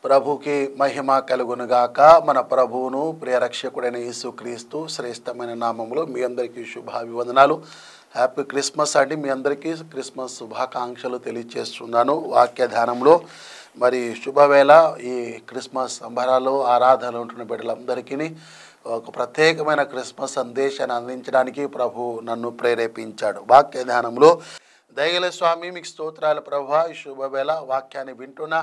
ప్రభుకి మహిమ కలుగునుగాక. మన ప్రభువును ప్రియరక్షకుడైన యేసుక్రీస్తు శ్రేష్టమైన నామములో మీ అందరికీ శుభాభివందనాలు. హ్యాపీ క్రిస్మస్ అండి. మీ అందరికీ క్రిస్మస్ శుభాకాంక్షలు తెలియజేస్తున్నాను. వాక్య ధ్యానంలో మరి శుభవేళ ఈ క్రిస్మస్ సంబరాలు ఆరాధనలు ఉంటున్న బిడ్డలందరికీ ఒక ప్రత్యేకమైన క్రిస్మస్ సందేశాన్ని అందించడానికి ప్రభు నన్ను ప్రేరేపించాడు. వాక్య ధ్యానంలో దయగల స్వామి మీకు స్తోత్రాలు ప్రభా. ఈ శుభవేళ వాక్యాన్ని వింటున్న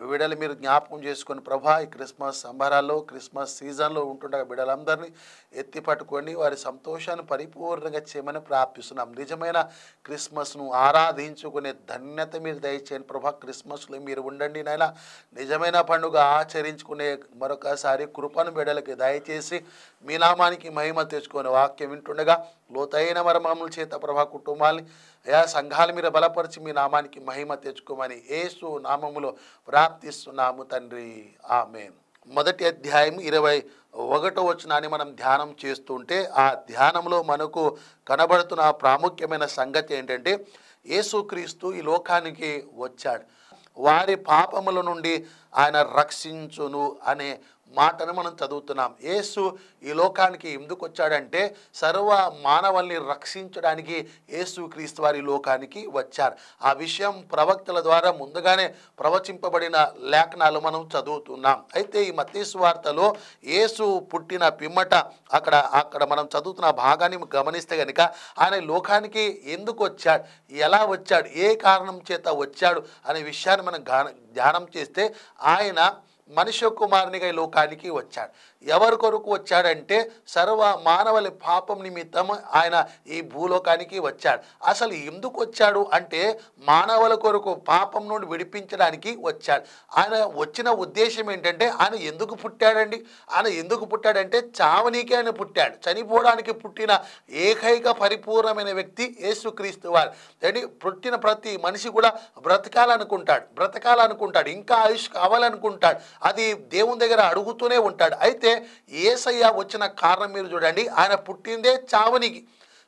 బిడ్డలు మీరు జ్ఞాపకం చేసుకొని ప్రభా, ఈ క్రిస్మస్ సంబరాల్లో క్రిస్మస్ సీజన్లో ఉంటుండగా బిడ్డలందరినీ ఎత్తి పట్టుకొని వారి సంతోషాన్ని పరిపూర్ణంగా చేయమని ప్రార్థిస్తున్నాం. నిజమైన క్రిస్మస్ను ఆరాధించుకునే ధన్యత మీరు దయచేయండి ప్రభా. క్రిస్మస్లో మీరు ఉండండి నాయన. నిజమైన పండుగ ఆచరించుకునే మరొకసారి కృపను బిడ్డలకి దయచేసి మీ నామానికి మహిమ తెచ్చుకొని వాక్యం వింటుండగా లోతైన మర్మముల చేత ప్రభా కుటుంబాలని సంఘాలు మీరు బలపరిచి మీ నామానికి మహిమ తెచ్చుకోమని యేసు నామములో ప్రార్థిస్తున్నాము తండ్రి, ఆమేన్. మొదటి అధ్యాయం 21వ వచనాన్ని మనం ధ్యానం చేస్తుంటే ఆ ధ్యానంలో మనకు కనబడుతున్న ప్రాముఖ్యమైన సంగతి ఏంటంటే యేసుక్రీస్తు ఈ లోకానికి వచ్చాడు. వారి పాపముల నుండి ఆయన రక్షించును అనే మాటను మనం చదువుతున్నాం. యేసు ఈ లోకానికి ఎందుకు వచ్చాడంటే సర్వ మానవాల్ని రక్షించడానికి యేసుక్రీస్తు వారి లోకానికి వచ్చారు. ఆ విషయం ప్రవక్తల ద్వారా ముందుగానే ప్రవచింపబడిన లేఖనాలు మనం చదువుతున్నాం. అయితే ఈ మత్తయి సువార్తలో యేసు పుట్టిన పిమ్మట అక్కడ మనం చదువుతున్న భాగాన్ని గమనిస్తే కనుక ఆయన లోకానికి ఎందుకు వచ్చాడు, ఎలా వచ్చాడు, ఏ కారణం చేత వచ్చాడు అనే విషయాన్ని మనం ధ్యానం చేస్తే ఆయన మనుష్య కుమారునిగా ఈ లోకానికి వచ్చాడు. ఎవరి కొరకు వచ్చాడంటే సర్వ మానవుల పాపం నిమిత్తం ఆయన ఈ భూలోకానికి వచ్చాడు. అసలు ఎందుకు వచ్చాడు అంటే మానవుల కొరకు పాపం నుండి విడిపించడానికి వచ్చాడు. ఆయన వచ్చిన ఉద్దేశం ఏంటంటే ఆయన ఎందుకు పుట్టాడండి? ఆయన ఎందుకు పుట్టాడంటే చావనీకే ఆయన పుట్టాడు. చనిపోవడానికి పుట్టిన ఏకైక పరిపూర్ణమైన వ్యక్తి యేసుక్రీస్తు వారు. అంటే పుట్టిన ప్రతి మనిషి కూడా బ్రతకాలనుకుంటాడు, ఇంకా ఆయుష్ కావాలనుకుంటాడు. అది దేవుని దగ్గర అడుగుతూనే ఉంటాడు. అయితే యేసయ్య వచ్చిన కారణం మీరు చూడండి, ఆయన పుట్టిందే చావనికి.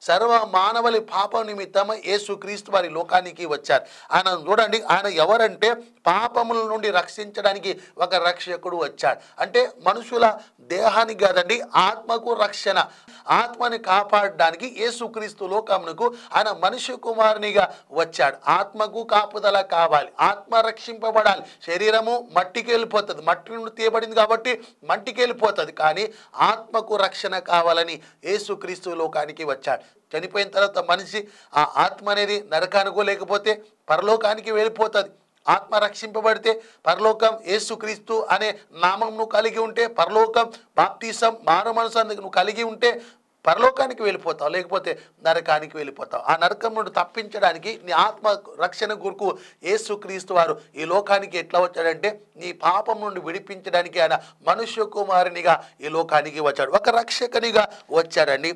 సర్వ మానవుల పాపం నిమిత్తం యేసుక్రీస్తు వారి లోకానికి వచ్చారు. ఆయన చూడండి, ఆయన ఎవరంటే పాపముల నుండి రక్షించడానికి ఒక రక్షకుడు వచ్చాడు. అంటే మనుషుల దేహానికి కాదండి, ఆత్మకు రక్షణ, ఆత్మని కాపాడడానికి యేసుక్రీస్తు లోకమునకు ఆయన మనుష్య కుమారునిగా వచ్చాడు. ఆత్మకు కాపుదల కావాలి, ఆత్మ రక్షింపబడాలి. శరీరము మట్టికి వెళ్ళిపోతుంది, మట్టి నుండి తీయబడింది కాబట్టి మట్టికి వెళ్ళిపోతుంది. కానీ ఆత్మకు రక్షణ కావాలని యేసుక్రీస్తు లోకానికి వచ్చాడు. చనిపోయిన తర్వాత మనిషి ఆ ఆత్మ అనేది నరకానికో లేకపోతే పరలోకానికి వెళ్ళిపోతుంది. ఆత్మ రక్షింపబడితే పరలోకం, యేసుక్రీస్తు అనే నామంను కలిగి ఉంటే పరలోకం, బాప్తిసం, మానవ మనసు నువ్వు కలిగి ఉంటే పరలోకానికి వెళ్ళిపోతావు, లేకపోతే నరకానికి వెళ్ళిపోతావు. ఆ నరకం నుండి తప్పించడానికి నీ ఆత్మ రక్షణ కొరకు యేసుక్రీస్తు వారు ఈ లోకానికి ఎట్లా వచ్చాడంటే నీ పాపం నుండి విడిపించడానికి ఆయన మనుష్య కుమారునిగా ఈ లోకానికి వచ్చాడు, ఒక రక్షకునిగా వచ్చాడండి.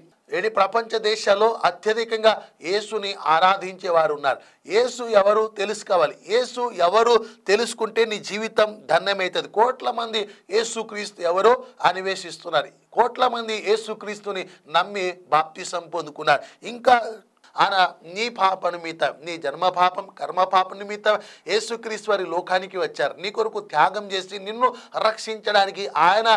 ప్రపంచ దేశాల్లో అత్యధికంగా యేసుని ఆరాధించేవారు ఉన్నారు. యేసు ఎవరు తెలుసుకోవాలి. యేసు ఎవరు తెలుసుకుంటే నీ జీవితం ధన్యమవుతుంది. కోట్ల మంది యేసుక్రీస్తు ఎవరో అన్వేషిస్తున్నారు. కోట్ల మంది యేసుక్రీస్తుని నమ్మి బాప్తిసం పొందుకున్నారు. ఇంకా ఆయన నీ పాప నిమిత్తం, నీ జన్మ పాపం, కర్మ పాపం నిమిత్తం యేసుక్రీస్తు వారి లోకానికి వచ్చారు. నీ కొరకు త్యాగం చేసి నిన్ను రక్షించడానికి ఆయన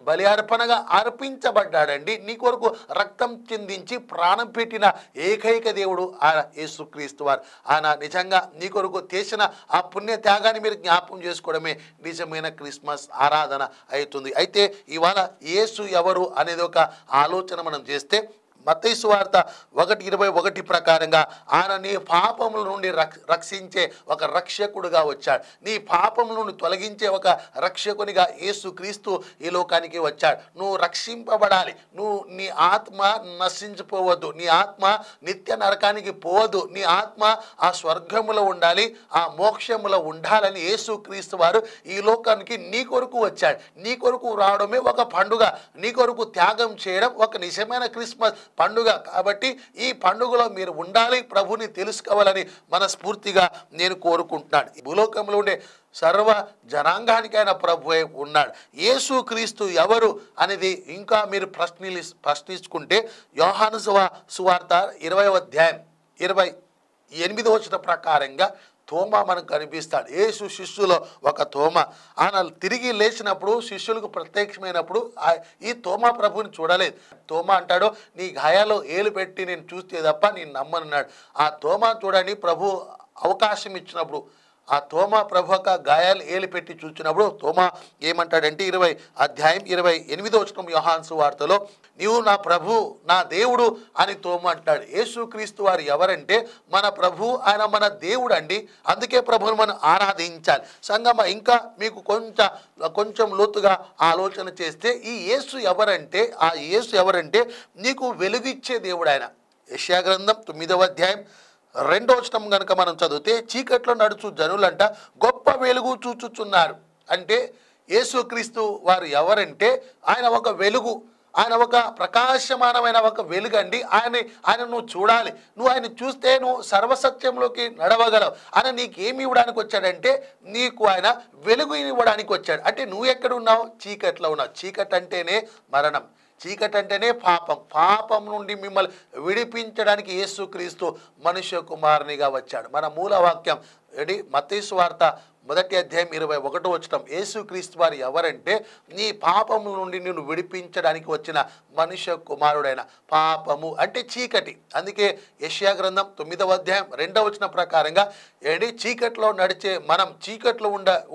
బలి అర్పణగా అర్పించబడ్డాడండి. నీ కొరకు రక్తం చిందించి ప్రాణం పెట్టిన ఏకైక దేవుడు ఆయన యేసుక్రీస్తు వారు. ఆయన నిజంగా నీ కొరకు చేసిన ఆ పుణ్య త్యాగాన్ని మీరు జ్ఞాపకం చేసుకోవడమే నిజమైన క్రిస్మస్ ఆరాధన అవుతుంది. అయితే ఇవాళ యేసు ఎవరు అనేది ఒక ఆలోచన మనం చేస్తే మత్తయి సువార్త 1:21 ప్రకారంగా ఆయన నీ పాపముల నుండి రక్షించే ఒక రక్షకుడుగా వచ్చాడు. నీ పాపముల నుండి తొలగించే ఒక రక్షకునిగా యేసుక్రీస్తు ఈ లోకానికి వచ్చాడు. నువ్వు రక్షింపబడాలి, నీ ఆత్మ నశించిపోవద్దు, నీ ఆత్మ నిత్య నరకానికి పోవద్దు, నీ ఆత్మ ఆ స్వర్గములో ఉండాలి, ఆ మోక్షములో ఉండాలని యేసుక్రీస్తు వారు ఈ లోకానికి నీ కొరకు వచ్చాడు. నీ కొరకు రావడమే ఒక పండుగ, నీ కొరకు త్యాగం చేయడం ఒక నిజమైన క్రిస్మస్ పండుగ. కాబట్టి ఈ పండుగలో మీరు ఉండాలి, ప్రభుని తెలుసుకోవాలని మనస్ఫూర్తిగా నేను కోరుకుంటున్నాను. ఈ భూలోకంలో ఉండే సర్వ జనాంగానికి ఆయన ప్రభువే ఉన్నాడు. యేసుక్రీస్తు ఎవరు అనేది ఇంకా మీరు ప్రశ్నించుకుంటే యోహాను సువార్త 20వ అధ్యాయం 28వ వచనం ప్రకారంగా తోమా మనకు కనిపిస్తాడు. యేసు శిష్యులో ఒక తోమా. ఆయన తిరిగి లేచినప్పుడు శిష్యులకు ప్రత్యక్షమైనప్పుడు ఈ తోమా ప్రభుని చూడలేదు. తోమా అంటాడు, నీ గాయాలో ఏలు పెట్టి నేను చూస్తే తప్ప నేను నమ్మనన్నాడు. ఆ తోమా చూడండి, ప్రభు అవకాశం ఇచ్చినప్పుడు ఆ తోమా ప్రభు యొక్క గాయాలు ఏలు పెట్టి చూసినప్పుడు తోమా ఏమంటాడంటే 20 వచనం యోహాను సువార్తలో, నీవు నా ప్రభు నా దేవుడు అని తోమా అంటాడు. యేసుక్రీస్తు వారు ఎవరంటే మన ప్రభు, ఆయన మన దేవుడు అండి. అందుకే ప్రభువును మనం ఆరాధించాలి. సంగమ ఇంకా మీకు కొంచెం లోతుగా ఆలోచన చేస్తే ఈ యేసు ఎవరంటే, ఆ యేసు ఎవరంటే నీకు వెలుగిచ్చే దేవుడు ఆయన. యెషయా గ్రంథం 9వ అధ్యాయం 2వ వచనం కనుక మనం చదివితే, చీకట్లో నడుచు జనులంట గొప్ప వెలుగు చూచుచున్నారు. అంటే యేసుక్రీస్తు వారు ఎవరంటే ఆయన ఒక వెలుగు, ఆయన ఒక ప్రకాశమానమైన ఒక వెలుగు అండి. ఆయన నువ్వు చూడాలి. నువ్వు ఆయన చూస్తే నువ్వు సర్వసత్యంలోకి నడవగలవు. ఆయన నీకేమి ఇవ్వడానికి వచ్చాడంటే నీకు ఆయన వెలుగు ఇవ్వడానికి వచ్చాడు. అంటే నువ్వు ఎక్కడ ఉన్నావు? చీకట్లో ఉన్నావు. చీకటి అంటేనే మరణం, చీకటి అంటేనే పాపం. పాపం నుండి మిమ్మల్ని విడిపించడానికి యేసుక్రీస్తు మనుష్య కుమారునిగా వచ్చాడు. మన మూల వాక్యం మత్తయి సువార్త 1వ అధ్యాయం 21వ వచనం. యేసుక్రీస్తు వారు ఎవరంటే నీ పాపము నుండి నిన్ను విడిపించడానికి వచ్చిన మనుష్య కుమారుడైన. పాపము అంటే చీకటి. అందుకే యెషయా గ్రంథం 9వ అధ్యాయం 2వ వచనం ప్రకారంగా చీకట్లో నడిచే మనం, చీకట్లో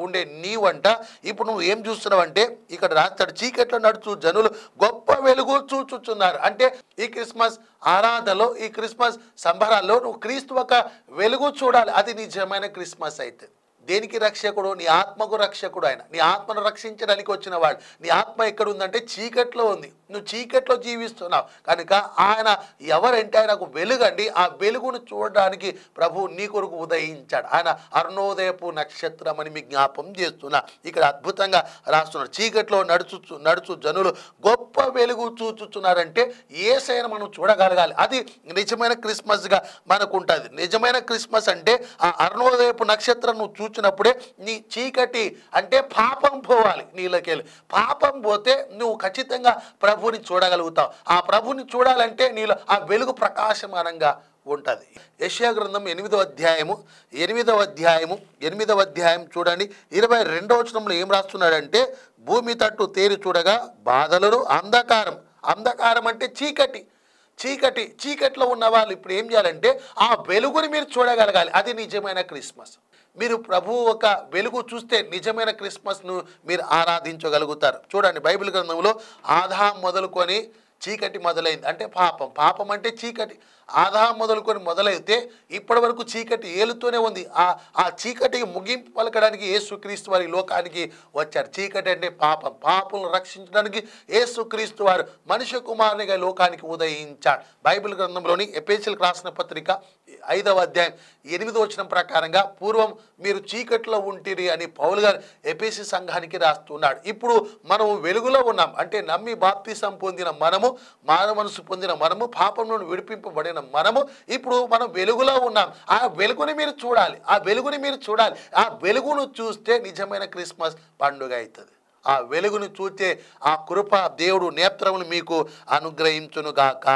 ఉండే నీవంట ఇప్పుడు నువ్వు ఏం చూస్తున్నావు అంటే ఇక్కడ రాస్తాడు, చీకట్లో నడుచు జనులు గొప్ప వెలుగు చూచుచున్నారు. అంటే ఈ క్రిస్మస్ ఆరాధనలో, ఈ క్రిస్మస్ సంబరాల్లో నువ్వు క్రీస్తు ఒక వెలుగు చూడాలి. అది నిజమైన క్రిస్మస్ అయితే. దేనికి రక్షకుడు? నీ ఆత్మకు రక్షకుడు ఆయన. నీ ఆత్మను రక్షించడానికి వచ్చిన వాడు. నీ ఆత్మ ఎక్కడ ఉందంటే చీకట్లో ఉంది. నువ్వు చీకట్లో జీవిస్తున్నావు కనుక ఆయన ఎవరంటే ఆయనకు వెలుగండి. ఆ వెలుగును చూడడానికి ప్రభు నీ కొరకు ఉదయించాడు. ఆయన అరుణోదయపు నక్షత్రం అని మీ జ్ఞాపం చేస్తున్నా. ఇక్కడ అద్భుతంగా రాస్తున్నాడు, చీకట్లో నడుచు జనులు గొప్ప వెలుగు చూచుచున్నారంటే యేసయ్యను మనం చూడగలగాలి. అది నిజమైన క్రిస్మస్గా మనకు ఉంటుంది. నిజమైన క్రిస్మస్ అంటే ఆ అరుణోదయపు నక్షత్రం నువ్వు చూచినప్పుడే నీ చీకటి అంటే పాపం పోవాలి నీలోకెళ్ళి. పాపం పోతే నువ్వు ఖచ్చితంగా ప్రభుని చూడగలుగుతావు. ఆ ప్రభుని చూడాలంటే నీలో ఆ వెలుగు ప్రకాశమానంగా ఉంటుంది. యెషయా గ్రంథం 8వ అధ్యాయం చూడండి, 22వ వచనంలో ఏం రాస్తున్నాడంటే, భూమి తట్టు తేరి చూడగా బాధలను అంధకారం అంటే చీకట్లో ఉన్న వాళ్ళు ఇప్పుడు ఏం చేయాలంటే ఆ వెలుగుని మీరు చూడగలగాలి. అది నిజమైన క్రిస్మస్. మీరు ప్రభు ఒక వెలుగు చూస్తే నిజమైన క్రిస్మస్ను మీరు ఆరాధించగలుగుతారు. చూడండి, బైబిల్ గ్రంథంలో ఆదాం మొదలుకొని చీకటి మొదలైంది. అంటే పాపం అంటే చీకటి. ఆదాం మొదలుకొని మొదలైతే ఇప్పటి వరకు చీకటి ఏలుతూనే ఉంది. ఆ చీకటికి ముగింపు పలకడానికి యేసుక్రీస్తు వారి లోకానికి వచ్చారు. చీకటి అంటే పాపలను రక్షించడానికి యేసుక్రీస్తు వారు మనుష్య కుమారునిగా లోకానికి ఉదయించాడు. బైబిల్ గ్రంథంలోని ఎఫెసీయులకు రాసిన పత్రిక 5వ అధ్యాయం 8వ వచనం ప్రకారంగా, పూర్వం మీరు చీకట్లో ఉంటిరి అని పౌలు గారు ఎఫెసీ సంఘానికి రాస్తున్నాడు. ఇప్పుడు మనము వెలుగులో ఉన్నాం. అంటే నమ్మి బాప్తిసం పొందిన మనము, మానవ మనసు పొందిన మనము, పాపం నుండి విడిపింపబడిన మనము ఇప్పుడు మనం వెలుగులో ఉన్నాం. ఆ వెలుగుని మీరు చూడాలి. ఆ వెలుగును చూస్తే నిజమైన క్రిస్మస్ పండుగ అవుతుంది. ఆ వెలుగును చూస్తే ఆ కృప దేవుడు నేత్రములు మీకు అనుగ్రహించునుగాక.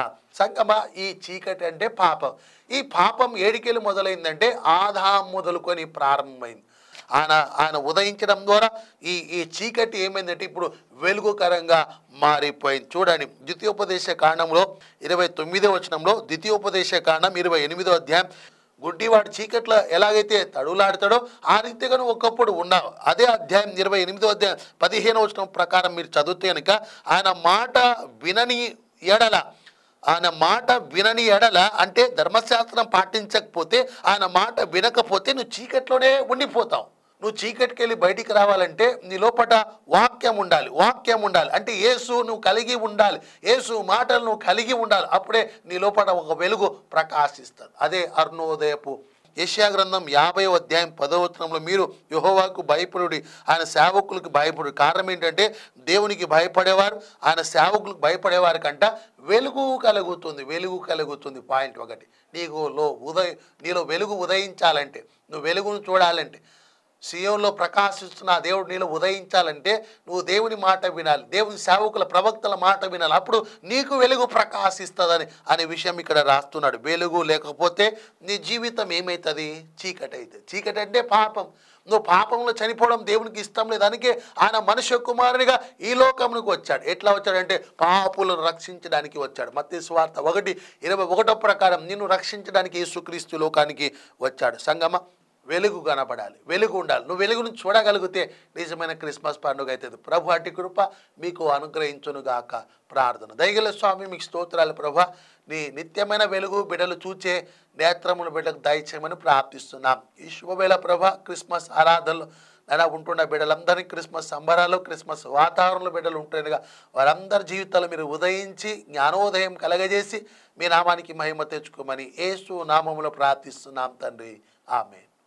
సంగమా, ఈ చీకటి అంటే పాపం. ఈ పాపం ఏడికెళ్ళి మొదలైందంటే ఆదాం మొదలుకొని ప్రారంభమైంది. ఆయన ఉదయించడం ద్వారా ఈ చీకటి ఏమైందంటే ఇప్పుడు వెలుగుకరంగా మారిపోయింది. చూడండి, ద్వితీయోపదేశ కాండంలో 29వ వచనంలో, ద్వితీయోపదేశ కాండం 28వ అధ్యాయం, గుడ్డివాడు చీకట్లో ఎలాగైతే తడులాడతాడో ఆ రీతిగా ఒకప్పుడు ఉన్నావు. అదే అధ్యాయం 28వ అధ్యాయం 15వ వచనం ప్రకారం మీరు చదివితే కనుక, ఆయన మాట వినని ఎడల అంటే ధర్మశాస్త్రం పాటించకపోతే, ఆయన మాట వినకపోతే నువ్వు చీకట్లోనే ఉండిపోతావు. నువ్వు చీకటికి వెళ్ళి బయటికి రావాలంటే నీ లోపల వాక్యం ఉండాలి. అంటే యేసు నువ్వు కలిగి ఉండాలి. యేసు మాటలు నువ్వు కలిగి ఉండాలి. అప్పుడే నీ లోపల ఒక వెలుగు ప్రకాశిస్తుంది. అదే అరుణోదయపు. యెషయా గ్రంథం 50వ అధ్యాయం 10వ వచనంలో, మీరు యెహోవాకు భయపడుడి, ఆయన సేవకులకు భయపడు. కారణం ఏంటంటే దేవునికి భయపడేవారు, ఆయన సేవకులకు భయపడేవారి కంట వెలుగు కలుగుతుంది. పాయింట్ 1, నీలో వెలుగు ఉదయించాలంటే, నువ్వు వెలుగును చూడాలంటే, సియోన్లో ప్రకాశిస్తున్న ఆ దేవుడు నీలో ఉదయించాలంటే నువ్వు దేవుని మాట వినాలి, దేవుని సేవకుల ప్రవక్తల మాట వినాలి, అప్పుడు నీకు వెలుగు ప్రకాశిస్తుందని అనే విషయం ఇక్కడ రాస్తున్నాడు. వెలుగు లేకపోతే నీ జీవితం ఏమవుతుంది? చీకటి అవుతుంది. చీకటి అంటే పాపం. నువ్వు పాపంలో చనిపోవడం దేవునికి ఇష్టం లేదు. అందుకే ఆయన మనుష్య కుమారునిగా ఈ లోకమునికి వచ్చాడు. ఎట్లా వచ్చాడంటే పాపులను రక్షించడానికి వచ్చాడు. మత్తయి సువార్త 1:21 ప్రకారం నిన్ను రక్షించడానికి యేసుక్రీస్తు లోకానికి వచ్చాడు. సంగమ, వెలుగు కనపడాలి, వెలుగు ఉండాలి. నువ్వు వెలుగును చూడగలిగితే నిజమైన క్రిస్మస్ పండుగ అవుతుంది. ప్రభు అట్టి కృప మీకు అనుగ్రహించునుగాక. ప్రార్థన. దయగల స్వామి, మీకు స్తోత్రాలు ప్రభా. నీ నిత్యమైన వెలుగు బిడ్డలు చూచే నేత్రములు బిడ్డకు దయచేయమని ప్రార్థిస్తున్నాం. ఈ శుభవేళ ప్రభా, క్రిస్మస్ ఆరాధనలు అయినా ఉంటున్న బిడ్డలందరినీ క్రిస్మస్ సంబరాలు, క్రిస్మస్ వాతావరణంలో బిడ్డలు ఉంటుండగా వారందరి జీవితాలు మీరు ఉదయించి జ్ఞానోదయం కలగజేసి మీ నామానికి మహిమ తెచ్చుకోమని యేసు నామములో ప్రార్థిస్తున్నాం తండ్రి. ఆమేన్.